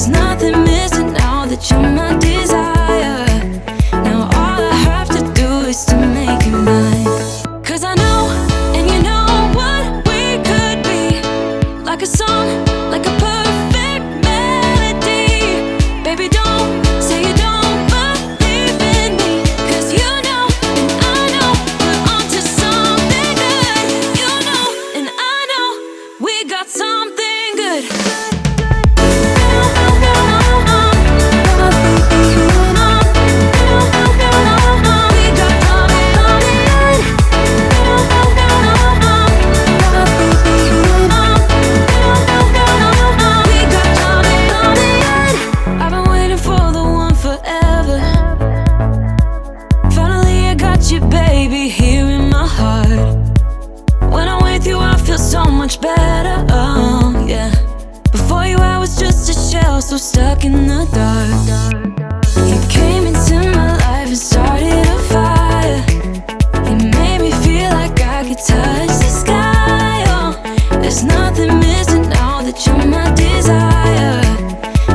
There's nothing missing now that you're my desire. Now all I have to do is to make you mine. 'Cause I know, and you know what we could be. Like a song, like a perfect melody. Baby, don't say you don't believe in me. 'Cause you know, and I know, we're onto something good. You know, and I know, we got something good. Baby, here in my heart. When I'm with you, I feel so much better. Oh, yeah. Before you, I was just a shell, so stuck in the dark. You came into my life and started a fire. You made me feel like I could touch the sky. Oh, there's nothing missing now that you're my desire.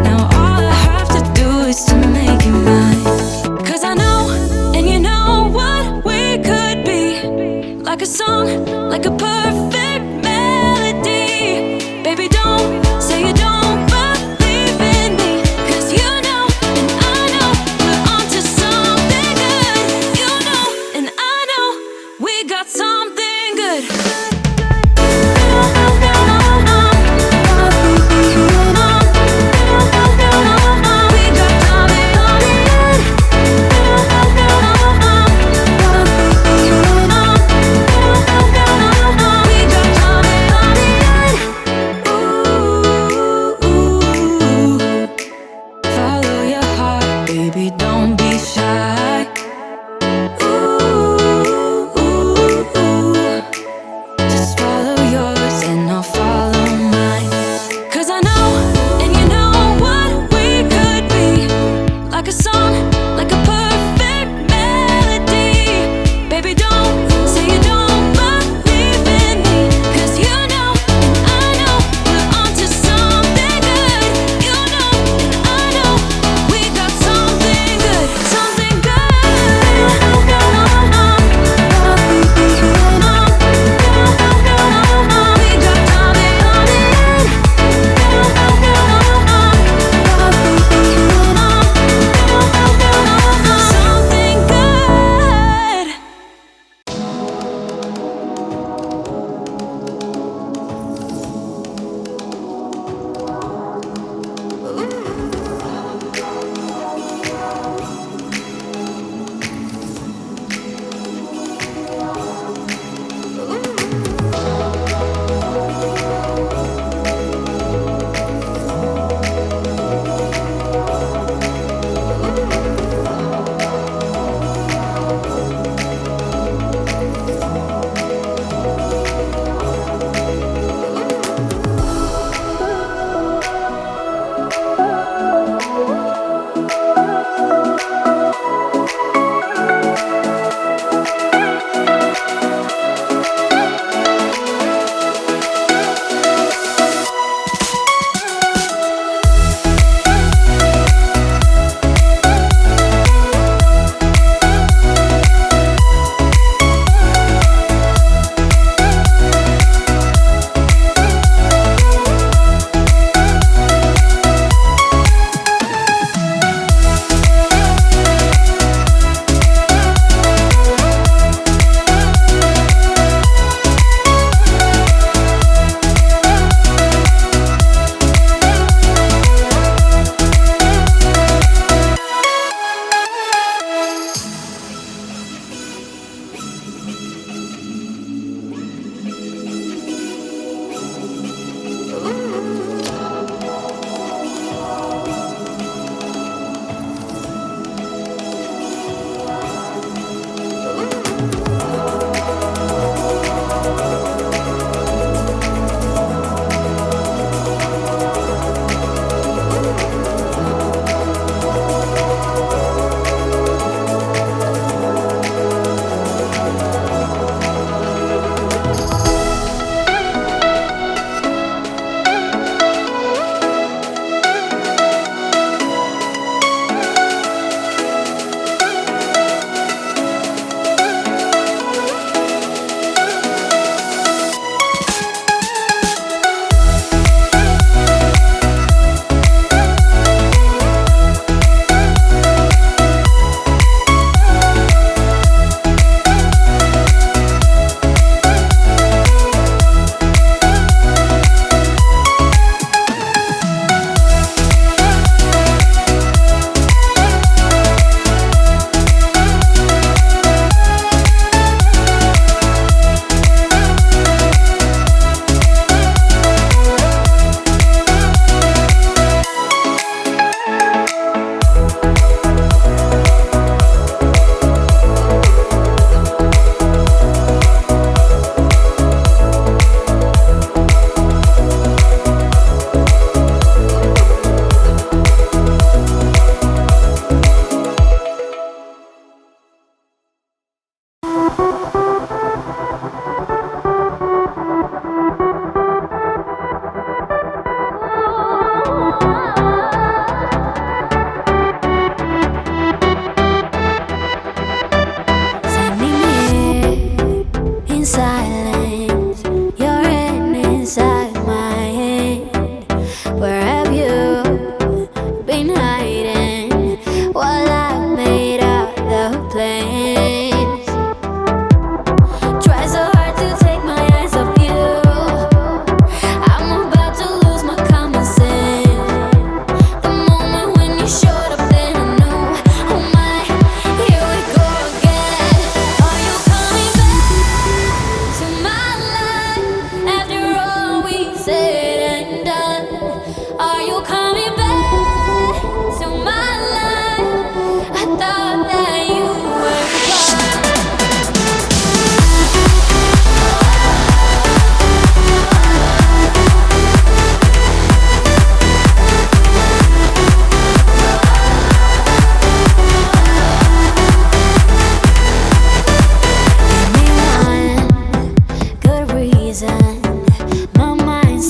Now all I have to do is to make you mine. 'Cause I know, and you know what we could be. Like a song, like a perfect melody. Baby, don't say you don't believe in me. 'Cause you know, and I know, we're onto something good. You know, and I know, we got something good.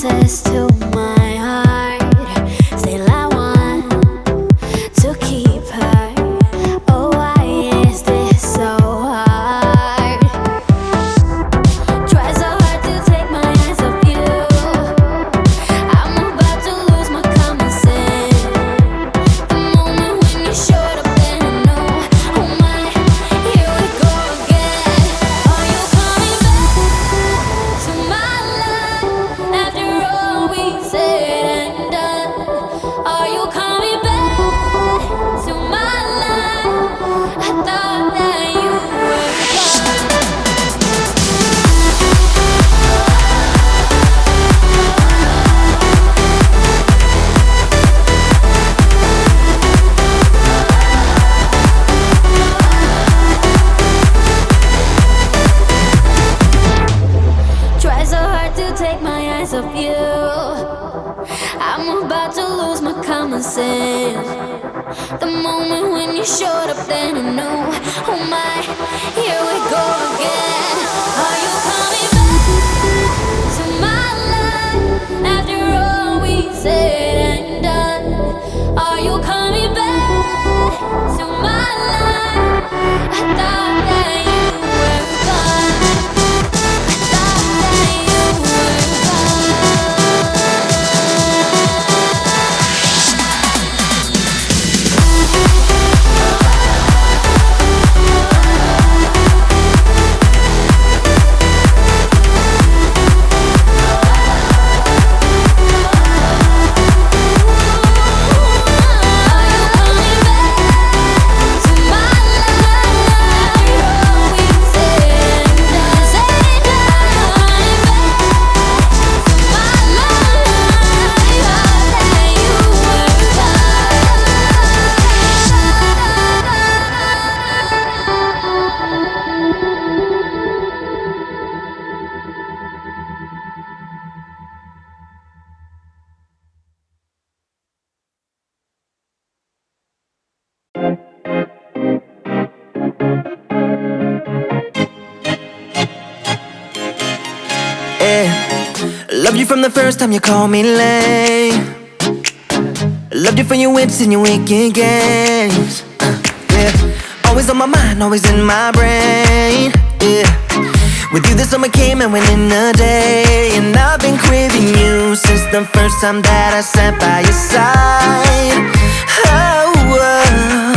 says to my heart, still I want to keep her. Oh, why is this so hard? Try so hard to take my eyes off you. I'm about to lose my common sense. The moment when you showed up, then I know, oh my, here we go again. Are you coming back to my life after all we said and done? Are you coming back to my life? I thought that you were gone. Try so hard to take my eyes off you. I'm about to lose my common sense. The moment when you showed up, then I know, oh my, here we go again. Are you coming back to my life after all we said and done? Are you coming back to my life? I thought that you were gone. I thought that you were Loved you from the first time you called me lame. Loved you for your wits and your wicked games. Yeah, always on my mind, always in my brain. Yeah, with you the summer came and went in a day. And I've been craving you since the first time that I sat by your side. Oh,